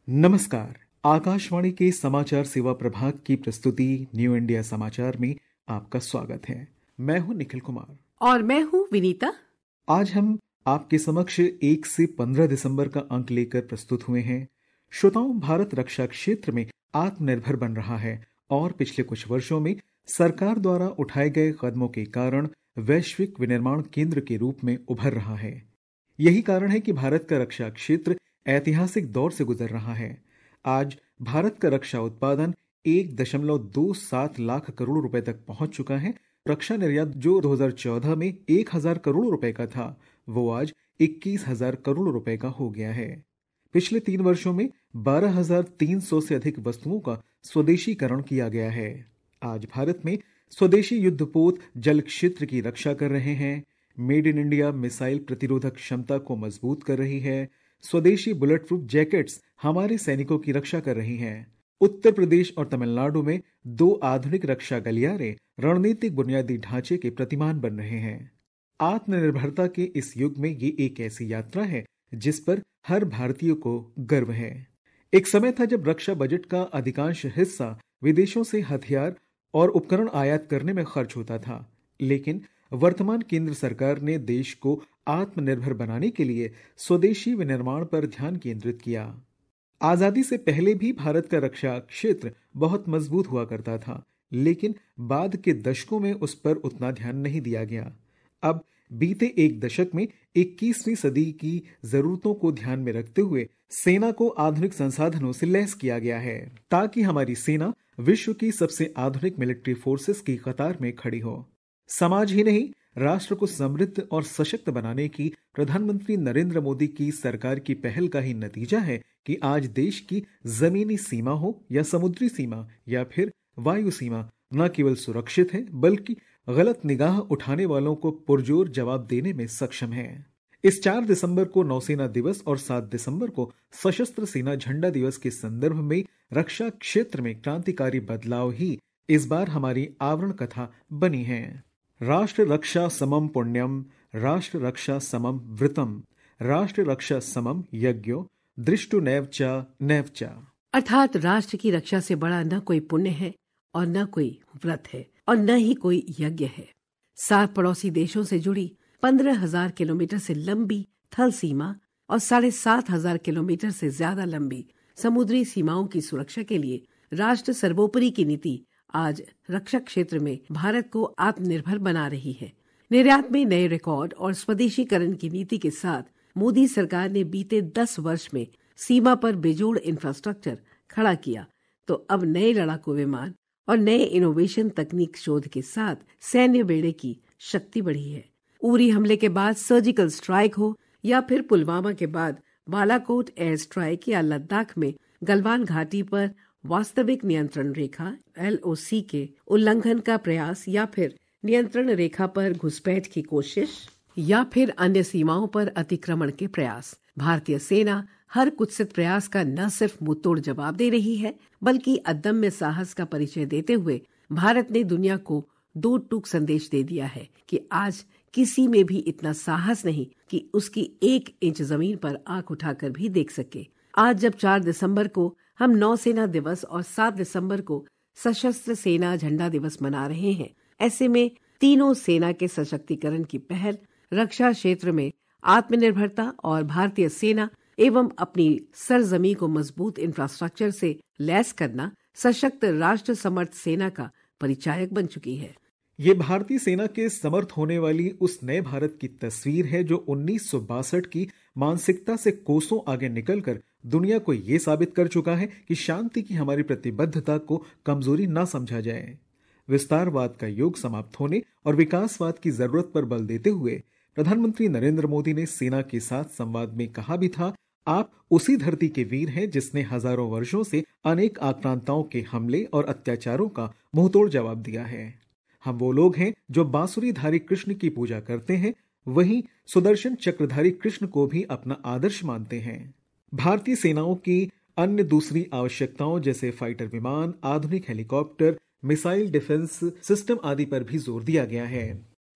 नमस्कार। आकाशवाणी के समाचार सेवा प्रभाग की प्रस्तुति न्यू इंडिया समाचार में आपका स्वागत है। मैं हूं निखिल कुमार और मैं हूं विनीता। आज हम आपके समक्ष 1 से 15 दिसंबर का अंक लेकर प्रस्तुत हुए हैं। श्रोताओं, भारत रक्षा क्षेत्र में आत्मनिर्भर बन रहा है और पिछले कुछ वर्षों में सरकार द्वारा उठाए गए कदमों के कारण वैश्विक विनिर्माण केंद्र के रूप में उभर रहा है। यही कारण है कि भारत का रक्षा क्षेत्र ऐतिहासिक दौर से गुजर रहा है। आज भारत का रक्षा उत्पादन 1.27 लाख करोड़ रुपए तक पहुंच चुका है। रक्षा निर्यात जो 2014 में 1,000 करोड़ रुपए का था, वो आज 21,000 करोड़ रुपए का हो गया है। पिछले 3 वर्षों में 12,300 से अधिक वस्तुओं का स्वदेशीकरण किया गया है। आज भारत में स्वदेशी युद्धपोत जल क्षेत्र की रक्षा कर रहे हैं। मेड इन इंडिया मिसाइल प्रतिरोधक क्षमता को मजबूत कर रही है। स्वदेशी बुलेट प्रूफ जैकेट्स हमारे सैनिकों की रक्षा कर रही हैं। उत्तर प्रदेश और तमिलनाडु में 2 आधुनिक रक्षा गलियारे रणनीतिक बुनियादी ढांचे के प्रतिमान बन रहे हैं। आत्मनिर्भरता के इस युग में ये एक ऐसी यात्रा है जिस पर हर भारतीय को गर्व है। एक समय था जब रक्षा बजट का अधिकांश हिस्सा विदेशों से हथियार और उपकरण आयात करने में खर्च होता था, लेकिन वर्तमान केंद्र सरकार ने देश को आत्मनिर्भर बनाने के लिए स्वदेशी विनिर्माण पर ध्यान केंद्रित किया। आजादी से पहले भी भारत का रक्षा क्षेत्र बहुत मजबूत हुआ करता था, लेकिन बाद के दशकों में उस पर उतना ध्यान नहीं दिया गया। अब बीते एक दशक में 21वीं सदी की जरूरतों को ध्यान में रखते हुए सेना को आधुनिक संसाधनों से लैस किया गया है, ताकि हमारी सेना विश्व की सबसे आधुनिक मिलिट्री फोर्सेस की कतार में खड़ी हो। समाज ही नहीं, राष्ट्र को समृद्ध और सशक्त बनाने की प्रधानमंत्री नरेंद्र मोदी की सरकार की पहल का ही नतीजा है कि आज देश की जमीनी सीमा हो या समुद्री सीमा या फिर वायु सीमा न केवल सुरक्षित है, बल्कि गलत निगाह उठाने वालों को पुरजोर जवाब देने में सक्षम है। इस 4 दिसंबर को नौसेना दिवस और 7 दिसंबर को सशस्त्र सेना झंडा दिवस के संदर्भ में रक्षा क्षेत्र में क्रांतिकारी बदलाव ही इस बार हमारी आवरण कथा बनी है। राष्ट्र रक्षा समम पुण्यम, राष्ट्र रक्षा समम व्रतम, राष्ट्र रक्षा समम यज्ञो, दृष्टु नैव च। अर्थात राष्ट्र की रक्षा से बड़ा न कोई पुण्य है और न कोई व्रत है और न ही कोई यज्ञ है। 7 पड़ोसी देशों से जुड़ी 15,000 किलोमीटर से लंबी थल सीमा और 7,500 किलोमीटर से ज्यादा लंबी समुद्री सीमाओं की सुरक्षा के लिए राष्ट्र सर्वोपरि की नीति आज रक्षा क्षेत्र में भारत को आत्मनिर्भर बना रही है। निर्यात में नए रिकॉर्ड और स्वदेशीकरण की नीति के साथ मोदी सरकार ने बीते 10 वर्ष में सीमा पर बेजोड़ इंफ्रास्ट्रक्चर खड़ा किया, तो अब नए लड़ाकू विमान और नए इनोवेशन तकनीक शोध के साथ सैन्य बेड़े की शक्ति बढ़ी है। उरी हमले के बाद सर्जिकल स्ट्राइक हो या फिर पुलवामा के बाद बालाकोट एयर स्ट्राइक या लद्दाख में गलवान घाटी पर वास्तविक नियंत्रण रेखा LOC के उल्लंघन का प्रयास या फिर नियंत्रण रेखा पर घुसपैठ की कोशिश या फिर अन्य सीमाओं पर अतिक्रमण के प्रयास, भारतीय सेना हर कुत्सित प्रयास का न सिर्फ मुंहतोड़ जवाब दे रही है, बल्कि अदम्य साहस का परिचय देते हुए भारत ने दुनिया को 2 टूक संदेश दे दिया है कि आज किसी में भी इतना साहस नहीं कि उसकी 1 इंच जमीन पर आंख उठाकर भी देख सके। आज जब 4 दिसंबर को हम नौसेना दिवस और 7 दिसंबर को सशस्त्र सेना झंडा दिवस मना रहे हैं, ऐसे में तीनों सेना के सशक्तिकरण की पहल, रक्षा क्षेत्र में आत्मनिर्भरता और भारतीय सेना एवं अपनी सरजमी को मजबूत इंफ्रास्ट्रक्चर से लैस करना सशक्त राष्ट्र समर्थ सेना का परिचायक बन चुकी है। ये भारतीय सेना के समर्थ होने वाली उस नए भारत की तस्वीर है जो 1962 की मानसिकता से कोसों आगे निकलकर दुनिया को ये साबित कर चुका है कि शांति की हमारी प्रतिबद्धता को कमजोरी ना समझा जाए। विस्तारवाद का युग समाप्त होने और विकासवाद की जरूरत पर बल देते हुए प्रधानमंत्री नरेंद्र मोदी ने सेना के साथ संवाद में कहा भी था, आप उसी धरती के वीर हैं जिसने हजारों वर्षों से अनेक आक्रांताओं के हमले और अत्याचारों का मुंहतोड़ जवाब दिया है। हम वो लोग हैं जो बांसुरीधारी कृष्ण की पूजा करते हैं, वहीं सुदर्शन चक्रधारी कृष्ण को भी अपना आदर्श मानते हैं। भारतीय सेनाओं की अन्य दूसरी आवश्यकताओं जैसे फाइटर विमान, आधुनिक हेलीकॉप्टर, मिसाइल डिफेंस सिस्टम आदि पर भी जोर दिया गया है।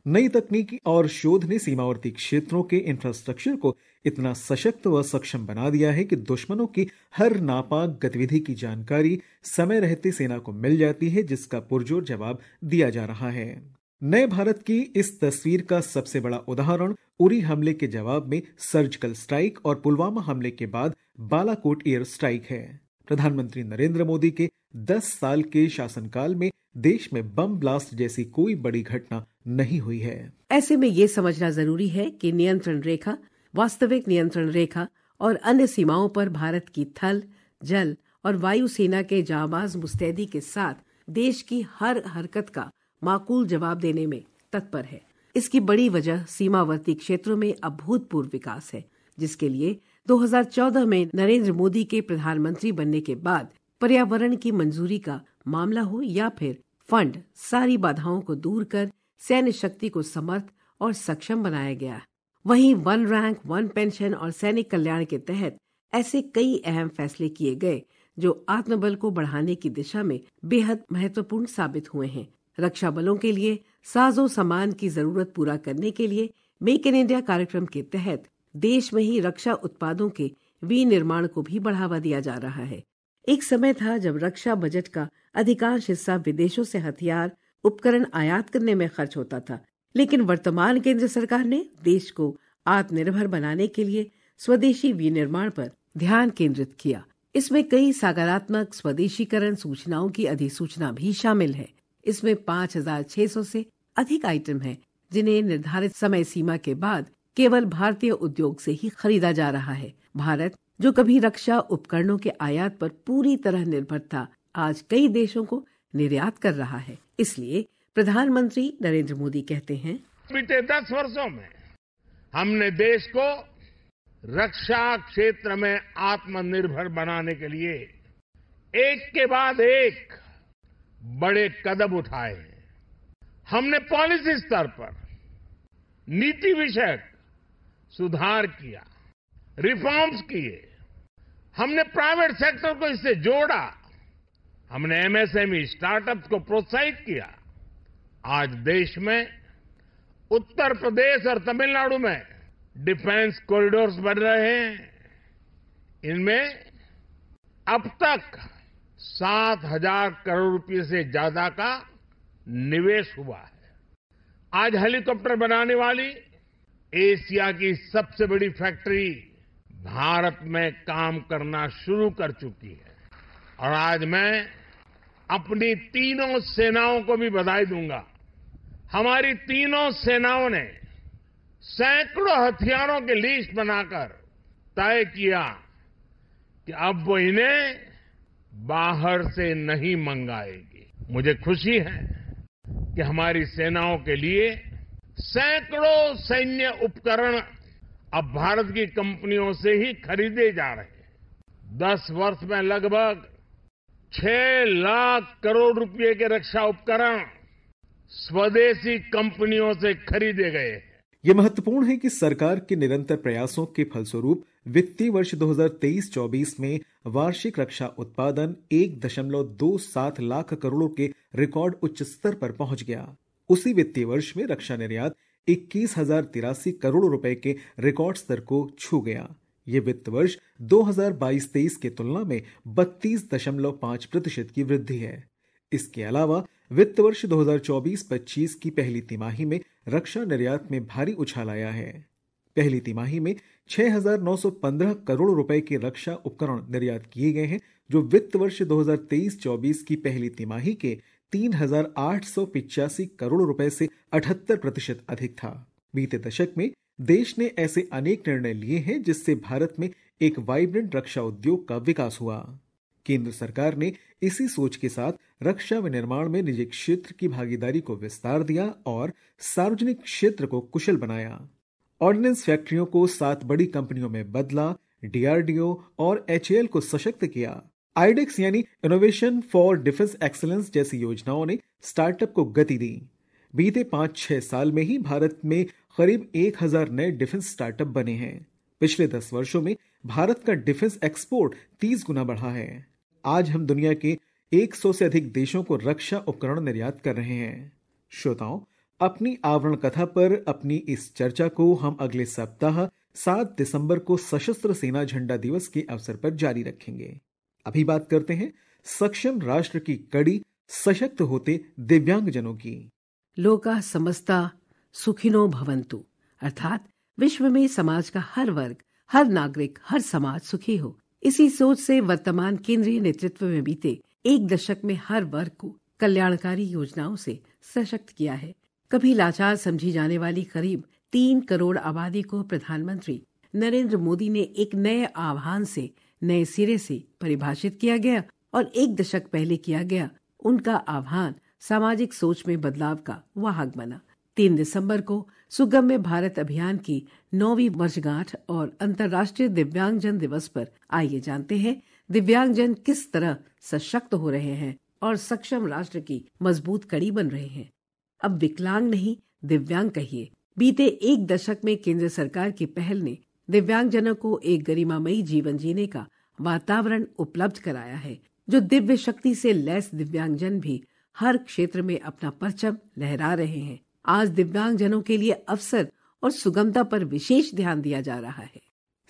नई तकनीकी और शोध ने सीमावर्ती क्षेत्रों के इंफ्रास्ट्रक्चर को इतना सशक्त व सक्षम बना दिया है कि दुश्मनों की हर नापाक गतिविधि की जानकारी समय रहते सेना को मिल जाती है, जिसका पुरजोर जवाब दिया जा रहा है। नए भारत की इस तस्वीर का सबसे बड़ा उदाहरण उरी हमले के जवाब में सर्जिकल स्ट्राइक और पुलवामा हमले के बाद बालाकोट एयर स्ट्राइक है। प्रधानमंत्री नरेंद्र मोदी के 10 साल के शासनकाल में देश में बम ब्लास्ट जैसी कोई बड़ी घटना नहीं हुई है। ऐसे में ये समझना जरूरी है कि नियंत्रण रेखा, वास्तविक नियंत्रण रेखा और अन्य सीमाओं पर भारत की थल, जल और वायु सेना के जांबाज मुस्तैदी के साथ देश की हर हरकत का माकूल जवाब देने में तत्पर है। इसकी बड़ी वजह सीमावर्ती क्षेत्रों में अभूतपूर्व विकास है, जिसके लिए 2014 में नरेंद्र मोदी के प्रधानमंत्री बनने के बाद पर्यावरण की मंजूरी का मामला हो या फिर फंड, सारी बाधाओं को दूर कर सैन्य शक्ति को समर्थ और सक्षम बनाया गया। वहीं वन रैंक, वन पेंशन और सैनिक कल्याण के तहत ऐसे कई अहम फैसले किए गए जो आत्मबल को बढ़ाने की दिशा में बेहद महत्वपूर्ण साबित हुए हैं। रक्षा बलों के लिए साजो सामान की जरूरत पूरा करने के लिए मेक इन इंडिया कार्यक्रम के तहत देश में ही रक्षा उत्पादों के विनिर्माण को भी बढ़ावा दिया जा रहा है। एक समय था जब रक्षा बजट का अधिकांश हिस्सा विदेशों से हथियार, उपकरण आयात करने में खर्च होता था, लेकिन वर्तमान केंद्र सरकार ने देश को आत्मनिर्भर बनाने के लिए स्वदेशी विनिर्माण पर ध्यान केंद्रित किया। इसमें कई सकारात्मक स्वदेशीकरण सूचनाओं की अधिसूचना भी शामिल है। इसमें 5,600 से अधिक आइटम हैं, जिन्हें निर्धारित समय सीमा के बाद केवल भारतीय उद्योग से ही खरीदा जा रहा है। भारत, जो कभी रक्षा उपकरणों के आयात पर पूरी तरह निर्भर था, आज कई देशों को निर्यात कर रहा है। इसलिए प्रधानमंत्री नरेंद्र मोदी कहते हैं, बीते 10 वर्षों में हमने देश को रक्षा क्षेत्र में आत्मनिर्भर बनाने के लिए एक के बाद एक बड़े कदम उठाए हैं। हमने पॉलिसी स्तर पर नीति विषयक सुधार किया, रिफॉर्म्स किए, हमने प्राइवेट सेक्टर को इससे जोड़ा, हमने एमएसएमई स्टार्टअप्स को प्रोत्साहित किया। आज देश में उत्तर प्रदेश और तमिलनाडु में डिफेंस कॉरिडोर्स बन रहे हैं। इनमें अब तक 7,000 करोड़ रुपए से ज्यादा का निवेश हुआ है। आज हेलीकॉप्टर बनाने वाली एशिया की सबसे बड़ी फैक्ट्री भारत में काम करना शुरू कर चुकी है। और आज मैं अपनी तीनों सेनाओं को भी बधाई दूंगा। हमारी तीनों सेनाओं ने सैकड़ों हथियारों की लिस्ट बनाकर तय किया कि अब वो इन्हें बाहर से नहीं मंगाएगी। मुझे खुशी है कि हमारी सेनाओं के लिए सैकड़ों सैन्य उपकरण अब भारत की कंपनियों से ही खरीदे जा रहे हैं। 10 वर्ष में लगभग 6 लाख करोड़ रुपए के रक्षा उपकरण स्वदेशी कंपनियों से खरीदे गए हैं। ये महत्वपूर्ण है कि सरकार के निरंतर प्रयासों के फलस्वरूप वित्तीय वर्ष 2023-24 में वार्षिक रक्षा उत्पादन 1.27 लाख करोड़ के रिकॉर्ड उच्च स्तर पर पहुंच गया। उसी वित्तीय वर्ष में रक्षा निर्यात 21,083 करोड़ रुपए के रिकॉर्ड स्तर को छू गया। ये वित्त वर्ष 2022-23 की तुलना में 32.5% की वृद्धि है। इसके अलावा वित्त वर्ष 2024-25 की पहली तिमाही में रक्षा निर्यात में भारी उछाल आया है। पहली तिमाही में 6,915 करोड़ रुपए के रक्षा उपकरण निर्यात किए गए हैं, जो वित्त वर्ष 2023-24 की पहली तिमाही के 3,885 करोड़ रुपए से 78% अधिक था। बीते दशक में देश ने ऐसे अनेक निर्णय लिए हैं जिससे भारत में एक वाइब्रेंट रक्षा उद्योग का विकास हुआ। केंद्र सरकार ने इसी सोच के साथ रक्षा विनिर्माण में निजी क्षेत्र की भागीदारी को विस्तार दिया और सार्वजनिक क्षेत्र को कुशल बनाया। ऑर्डिनेंस फैक्ट्रियों को 7 बड़ी कंपनियों में बदला, डीआरडीओ और एचएएल को सशक्त किया। आईडेक्स यानी इनोवेशन फॉर डिफेंस एक्सीलेंस जैसी योजनाओं ने स्टार्टअप को गति दी। बीते 5-6 साल में ही भारत में करीब 1,000 नए डिफेंस स्टार्टअप बने हैं। पिछले 10 वर्षों में भारत का डिफेंस एक्सपोर्ट 30 गुना बढ़ा है। आज हम दुनिया के 100 से अधिक देशों को रक्षा उपकरण निर्यात कर रहे हैं। श्रोताओं, अपनी आवरण कथा पर अपनी इस चर्चा को हम अगले सप्ताह 7 दिसंबर को सशस्त्र सेना झंडा दिवस के अवसर पर जारी रखेंगे। अभी बात करते हैं सक्षम राष्ट्र की कड़ी सशक्त होते दिव्यांगजनों की। लोका समस्ता सुखिनो भवन्तु, अर्थात विश्व में समाज का हर वर्ग, हर नागरिक, हर समाज सुखी हो। इसी सोच से वर्तमान केंद्रीय नेतृत्व में बीते एक दशक में हर वर्ग को कल्याणकारी योजनाओं से सशक्त किया है। कभी लाचार समझी जाने वाली करीब 3 करोड़ आबादी को प्रधानमंत्री नरेंद्र मोदी ने एक नए आह्वान से नए सिरे से परिभाषित किया गया और एक दशक पहले किया गया उनका आह्वान सामाजिक सोच में बदलाव का वाहक बना। 3 दिसंबर को सुगम्य भारत अभियान की 9वीं वर्षगांठ और अंतर्राष्ट्रीय दिव्यांगजन दिवस पर आइए जानते हैं दिव्यांगजन किस तरह सशक्त हो रहे हैं और सक्षम राष्ट्र की मजबूत कड़ी बन रहे हैं। अब विकलांग नहीं, दिव्यांग कहिए। बीते एक दशक में केंद्र सरकार की पहल ने दिव्यांगजनों को एक गरिमामयी जीवन जीने का वातावरण उपलब्ध कराया है, जो दिव्य शक्ति से लैस दिव्यांगजन भी हर क्षेत्र में अपना परचम लहरा रहे हैं। आज दिव्यांगजनों के लिए अवसर और सुगमता पर विशेष ध्यान दिया जा रहा है।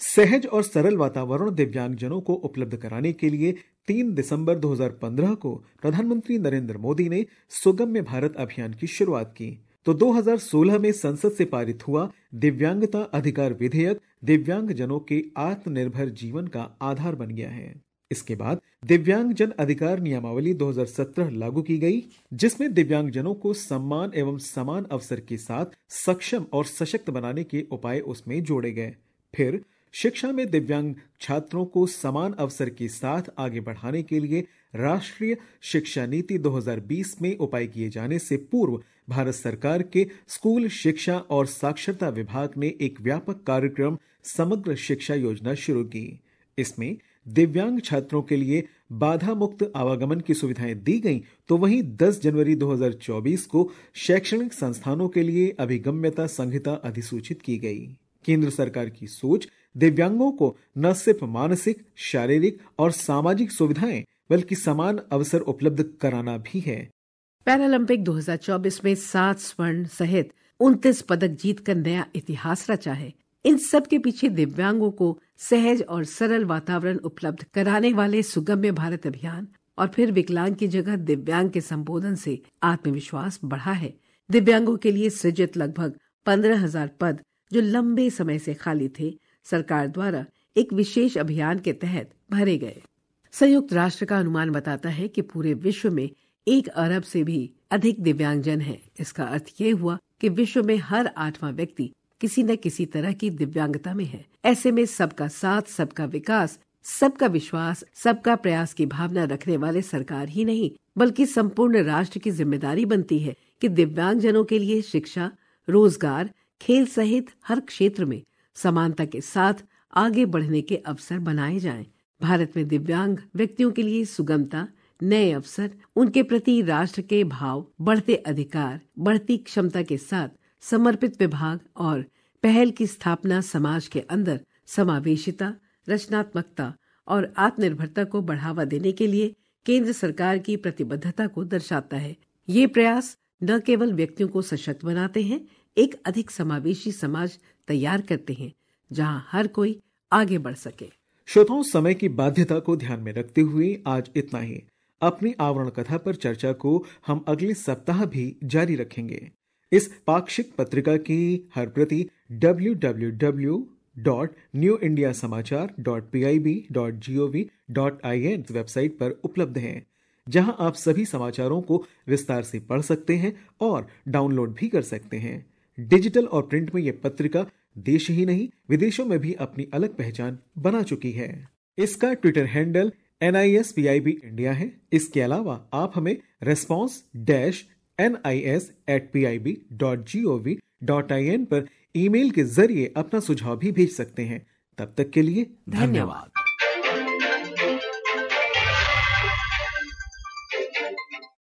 सहज और सरल वातावरण दिव्यांगजनों को उपलब्ध कराने के लिए 3 दिसंबर 2015 को प्रधानमंत्री नरेंद्र मोदी ने सुगम्य भारत अभियान की शुरुआत की। तो 2016 में संसद से पारित हुआ दिव्यांगता अधिकार विधेयक दिव्यांगजनों के आत्मनिर्भर जीवन का आधार बन गया है। इसके बाद दिव्यांगजन अधिकार नियमावली 2017 लागू की गई, जिसमें दिव्यांगजनों को सम्मान एवं समान अवसर के साथ सक्षम और सशक्त बनाने के उपाय उसमें जोड़े गए। फिर शिक्षा में दिव्यांग छात्रों को समान अवसर के साथ आगे बढ़ाने के लिए राष्ट्रीय शिक्षा नीति 2020 में उपाय किए जाने से पूर्व भारत सरकार के स्कूल शिक्षा और साक्षरता विभाग ने एक व्यापक कार्यक्रम समग्र शिक्षा योजना शुरू की। इसमें दिव्यांग छात्रों के लिए बाधा मुक्त आवागमन की सुविधाएं दी गईं, तो वहीं 10 जनवरी 2024 को शैक्षणिक संस्थानों के लिए अभिगम्यता संहिता अधिसूचित की गई। केंद्र सरकार की सोच दिव्यांगों को न सिर्फ मानसिक, शारीरिक और सामाजिक सुविधाएं बल्कि समान अवसर उपलब्ध कराना भी है। पैरालंपिक 2024 में 7 स्वर्ण सहित 29 पदक जीतकर नया इतिहास रचा है। इन सब के पीछे दिव्यांगों को सहज और सरल वातावरण उपलब्ध कराने वाले सुगम्य भारत अभियान और फिर विकलांग की जगह दिव्यांग के संबोधन से आत्मविश्वास बढ़ा है। दिव्यांगों के लिए सृजित लगभग 15,000 पद जो लंबे समय से खाली थे, सरकार द्वारा एक विशेष अभियान के तहत भरे गए। संयुक्त राष्ट्र का अनुमान बताता है कि पूरे विश्व में 1 अरब से भी अधिक दिव्यांगजन हैं। इसका अर्थ ये हुआ कि विश्व में हर 8वां व्यक्ति किसी न किसी तरह की दिव्यांगता में है। ऐसे में सबका साथ, सबका विकास, सबका विश्वास, सबका प्रयास की भावना रखने वाले सरकार ही नहीं बल्कि संपूर्ण राष्ट्र की जिम्मेदारी बनती है कि दिव्यांगजनों के लिए शिक्षा, रोजगार, खेल सहित हर क्षेत्र में समानता के साथ आगे बढ़ने के अवसर बनाए जाएं। भारत में दिव्यांग व्यक्तियों के लिए सुगमता, नए अवसर, उनके प्रति राष्ट्र के भाव, बढ़ते अधिकार, बढ़ती क्षमता के साथ समर्पित विभाग और पहल की स्थापना समाज के अंदर समावेशिता, रचनात्मकता और आत्मनिर्भरता को बढ़ावा देने के लिए केंद्र सरकार की प्रतिबद्धता को दर्शाता है। ये प्रयास न केवल व्यक्तियों को सशक्त बनाते हैं, एक अधिक समावेशी समाज तैयार करते हैं जहां हर कोई आगे बढ़ सके। श्रोताओं, समय की बाध्यता को ध्यान में रखते हुए आज इतना ही। अपनी आवरण कथा पर चर्चा को हम अगले सप्ताह भी जारी रखेंगे। इस पाक्षिक पत्रिका की हर प्रति www.newindiasamachaar.pib.gov.in वेबसाइट पर उपलब्ध है, जहां आप सभी समाचारों को विस्तार से पढ़ सकते हैं और डाउनलोड भी कर सकते हैं। डिजिटल और प्रिंट में यह पत्रिका देश ही नहीं विदेशों में भी अपनी अलग पहचान बना चुकी है। इसका ट्विटर हैंडल NISPIB इंडिया है। इसके अलावा आप हमें response-nis@pib.gov.in पर ईमेल के जरिए अपना सुझाव भी भेज सकते हैं। तब तक के लिए धन्यवाद।